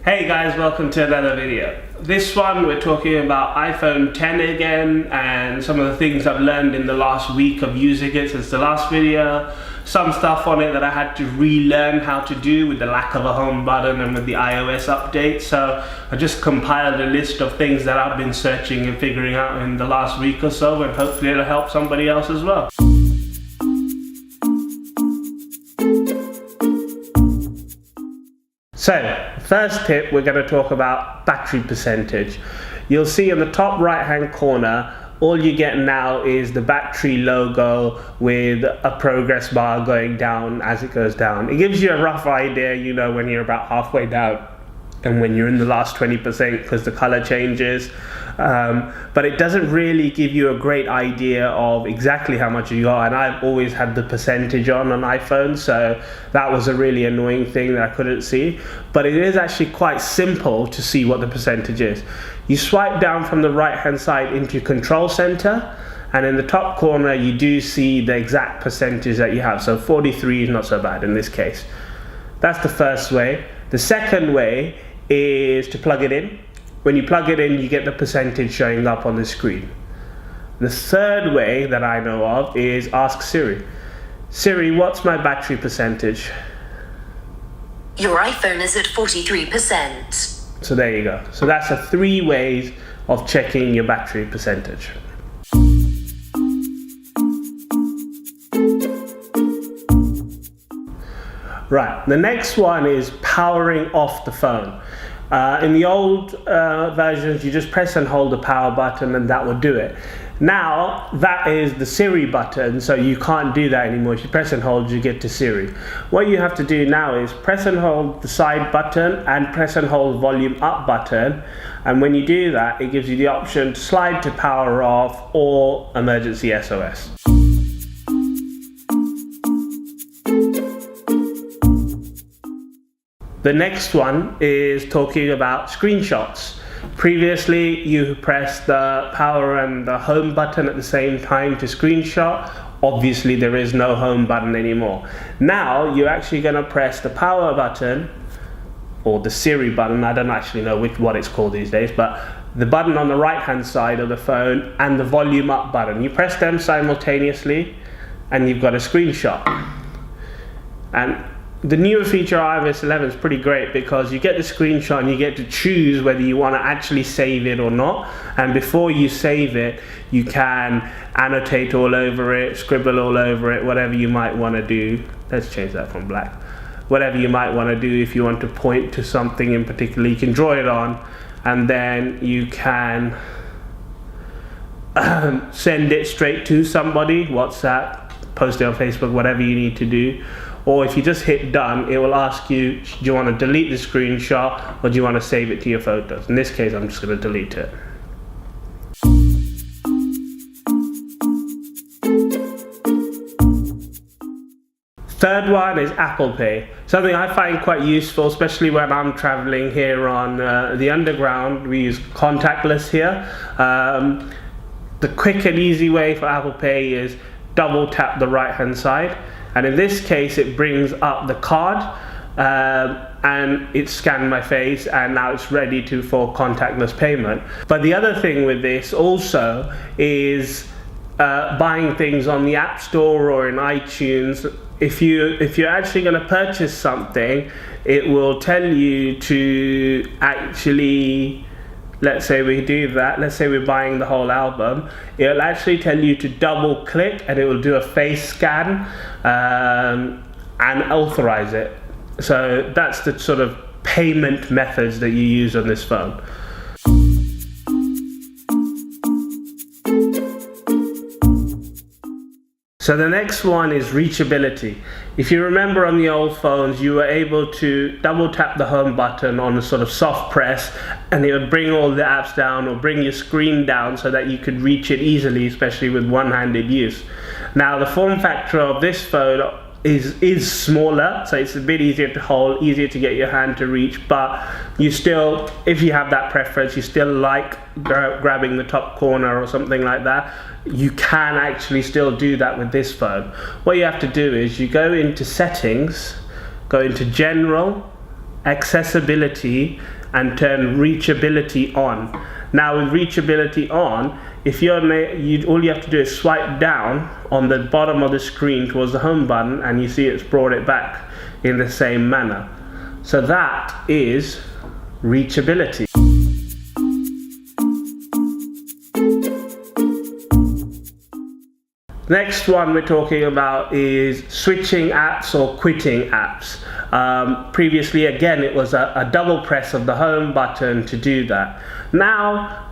Hey guys, welcome to another video. This one we're talking about iPhone 10 again and some of the things I've learned in the last week of using it since the last video. Some stuff on it that I had to relearn how to do with the lack of a home button and with the iOS update. So I just compiled a list of things that I've been searching and figuring out in the last week or so, and hopefully it'll help somebody else as well. So, first tip, we're going to talk about battery percentage. You'll see in the top right hand corner, all you get now is the battery logo with a progress bar going down as it goes down. It gives you a rough idea, you know, when you're about halfway down and when you're in the last 20% because the color changes. But it doesn't really give you a great idea of exactly how much you got, and I've always had the percentage on iPhone, so that was a really annoying thing that I couldn't see. But it is actually quite simple to see what the percentage is. You swipe down from the right hand side into Control Center, and in the top corner you do see the exact percentage that you have. So 43 is not so bad in this case. That's the first way. The second way is to plug it in. When you plug it in, you get the percentage showing up on the screen. The third way that I know of is ask Siri. Siri, what's my battery percentage? Your iPhone is at 43%. So there you go. So that's 3 ways of checking your battery percentage. Right, the next one is powering off the phone. In the old versions, you just press and hold the power button and that will do it. Now, that is the Siri button, so you can't do that anymore. If you press and hold, you get to Siri. What you have to do now is press and hold the side button and press and hold volume up button. And when you do that, it gives you the option to slide to power off or emergency SOS. The next one is talking about screenshots. Previously, you pressed the power and the home button at the same time to screenshot. Obviously, there is no home button anymore. Now, you're actually going to press the power button or the Siri button. I don't actually know what it's called these days, but the button on the right-hand side of the phone and the volume up button. You press them simultaneously and you've got a screenshot. And the newer feature of iOS 11 is pretty great because you get the screenshot and you get to choose whether you want to actually save it or not. And before you save it, you can annotate all over it, scribble all over it, whatever you might want to do. Let's change that from black. Whatever you might want to do, if you want to point to something in particular, you can draw it on, and then you can send it straight to somebody, WhatsApp, post it on Facebook, whatever you need to do. Or if you just hit done, it will ask you, do you want to delete the screenshot or do you want to save it to your photos? In this case, I'm just going to delete it. Third one is Apple Pay. Something I find quite useful, especially when I'm traveling here on the Underground. We use contactless here. The quick and easy way for Apple Pay is double tap the right hand side. And in this case, it brings up the card and it scanned my face, and now it's ready for contactless payment. But the other thing with this also is buying things on the App Store or in iTunes. If you're actually going to purchase something, it will tell you to actually, let's say we do that, let's say we're buying the whole album, it'll actually tell you to double click and it will do a face scan and authorize it. So that's the sort of payment methods that you use on this phone. So the next one is reachability. If you remember on the old phones, you were able to double tap the home button on a sort of soft press and it would bring all the apps down or bring your screen down so that you could reach it easily, especially with one-handed use. Now the form factor of this phone is smaller, so it's a bit easier to hold, easier to get your hand to reach, but you still, if you have that preference, you still like grabbing the top corner or something like that, you can actually still do that with this phone. What you have to do is you go into settings, go into general, accessibility and turn reachability on. Now with reachability on, if all you have to do is swipe down on the bottom of the screen towards the home button, and you see it's brought it back in the same manner. So that is reachability. Next one we're talking about is switching apps or quitting apps. Previously, again, it was a double press of the home button to do that. Now,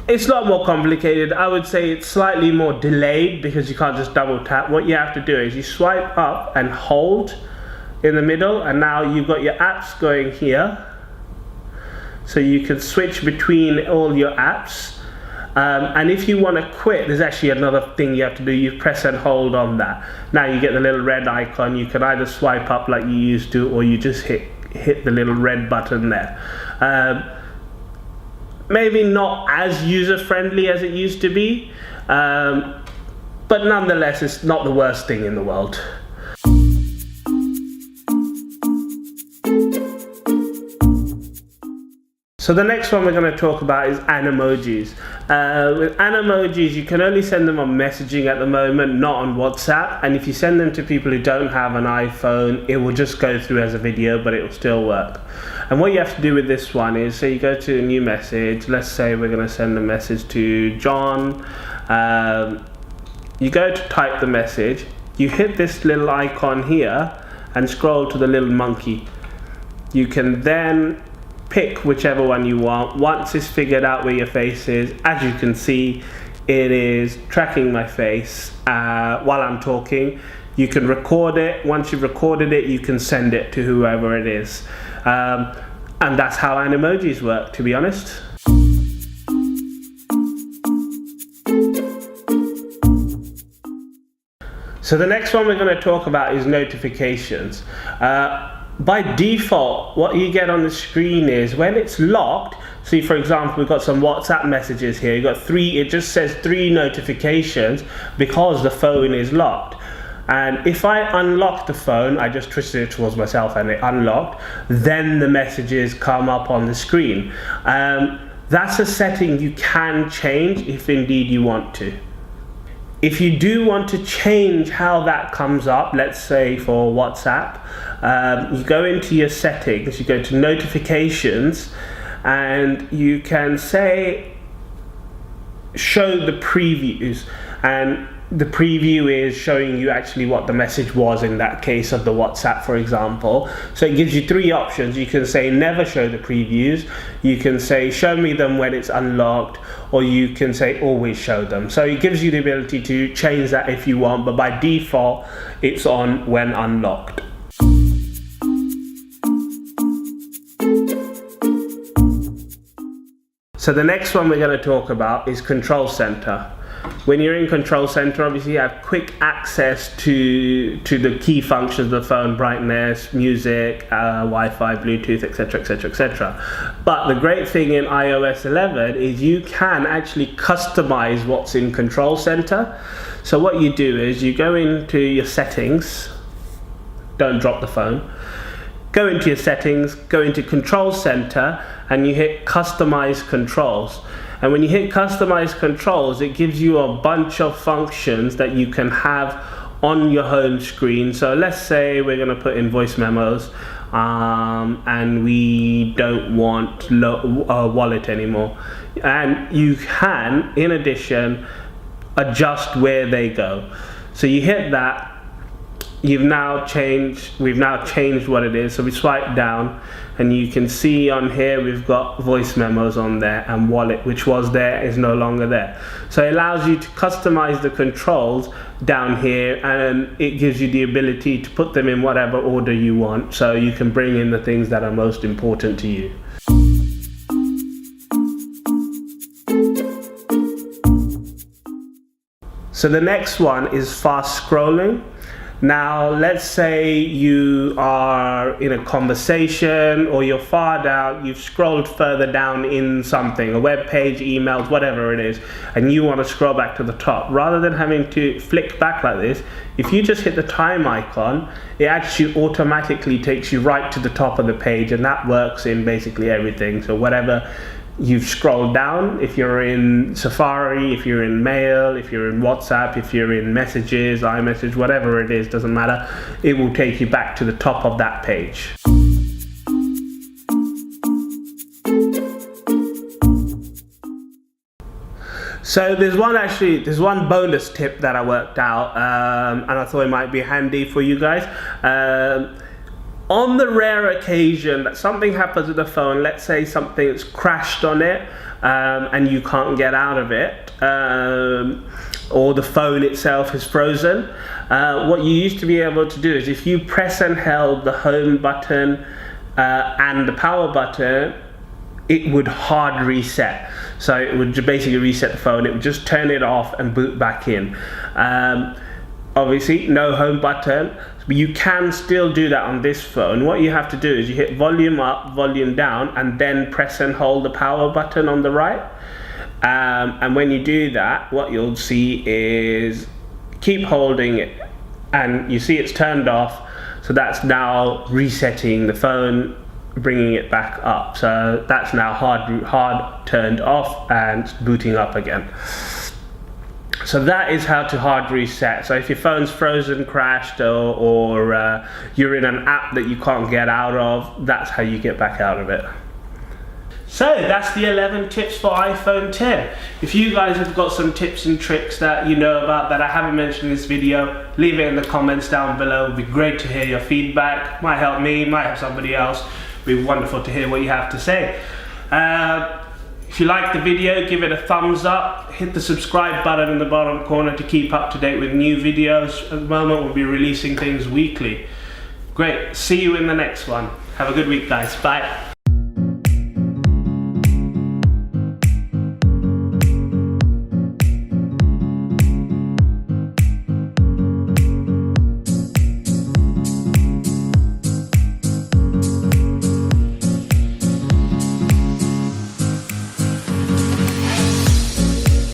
it's a lot more complicated. I would say it's slightly more delayed because you can't just double tap. What you have to do is you swipe up and hold in the middle, and now you've got your apps going here. So you can switch between all your apps. And if you want to quit, there's actually another thing you have to do. You press and hold on that. Now you get the little red icon. You can either swipe up like you used to, or you just hit the little red button there. Maybe not as user-friendly as it used to be, but nonetheless, it's not the worst thing in the world. So the next one we're going to talk about is Animojis. With Animojis, you can only send them on messaging at the moment, not on WhatsApp. And if you send them to people who don't have an iPhone, it will just go through as a video, but it will still work. And what you have to do with this one is, so you go to a new message. Let's say we're going to send a message to John. You go to type the message. You hit this little icon here and scroll to the little monkey. You can then pick whichever one you want. Once it's figured out where your face is, as you can see, it is tracking my face while I'm talking. You can record it. Once you've recorded it, you can send it to whoever it is. And that's how Animojis work, to be honest. So the next one we're going to talk about is notifications. By default, what you get on the screen is when it's locked. See, for example, we've got some WhatsApp messages here. You've got it just says 3 notifications because the phone is locked. And if I unlock the phone, I just twisted it towards myself and it unlocked, then the messages come up on the screen. That's a setting you can change if indeed you want to. If you do want to change how that comes up, let's say for WhatsApp, you go into your settings, you go to notifications, and you can say show the previews, and the preview is showing you actually what the message was in that case of the WhatsApp, for example. So it gives you 3 options. You can say never show the previews, you can say show me them when it's unlocked, or you can say always show them. So it gives you the ability to change that if you want, but by default it's on when unlocked. So the next one we're going to talk about is Control Center. When you're in Control Center, obviously you have quick access to the key functions of the phone: brightness, music, Wi-Fi, Bluetooth, etc, etc, etc. But the great thing in iOS 11 is you can actually customize what's in Control Center. So what you do is you go into your settings, don't drop the phone, go into your settings, go into Control Center, and you hit Customize Controls. And when you hit Customize Controls, it gives you a bunch of functions that you can have on your home screen. So let's say we're going to put in voice memos, and we don't want wallet anymore. And you can, in addition, adjust where they go. So you hit that. We've now changed what it is. So we swipe down and you can see on here we've got voice memos on there, and wallet, which was there, is no longer there. So it allows you to customize the controls down here, and it gives you the ability to put them in whatever order you want, so you can bring in the things that are most important to you. So the next one is fast scrolling. Now, let's say you are in a conversation or you're far down, you've scrolled further down in something, a web page, emails, whatever it is, and you want to scroll back to the top. Rather than having to flick back like this, if you just hit the time icon, it actually automatically takes you right to the top of the page, and that works in basically everything. So whatever you've scrolled down, if you're in Safari, if you're in Mail, if you're in WhatsApp, if you're in Messages, iMessage, whatever it is, doesn't matter, it will take you back to the top of that page. So there's one bonus tip that I worked out, and I thought it might be handy for you guys. On the rare occasion that something happens with the phone, let's say something's crashed on it and you can't get out of it, or the phone itself is frozen, what you used to be able to do is if you press and held the home button and the power button, it would hard reset. So it would basically reset the phone, it would just turn it off and boot back in. Obviously no home button, but you can still do that on this phone. What you have to do is you hit volume up, volume down, and then press and hold the power button on the right. And when you do that, what you'll see is keep holding it, and you see it's turned off. So that's now resetting the phone, bringing it back up. So that's now hard turned off and booting up again. So that is how to hard reset. So if your phone's frozen, crashed, or you're in an app that you can't get out of, that's how you get back out of it. So that's the 11 tips for iPhone 10. If you guys have got some tips and tricks that you know about that I haven't mentioned in this video, leave it in the comments down below. It would be great to hear your feedback. Might help me, might help somebody else. It would be wonderful to hear what you have to say. If you like the video, give it a thumbs up, hit the subscribe button in the bottom corner to keep up to date with new videos. At the moment we'll be releasing things weekly. Great, see you in the next one. Have a good week guys, bye.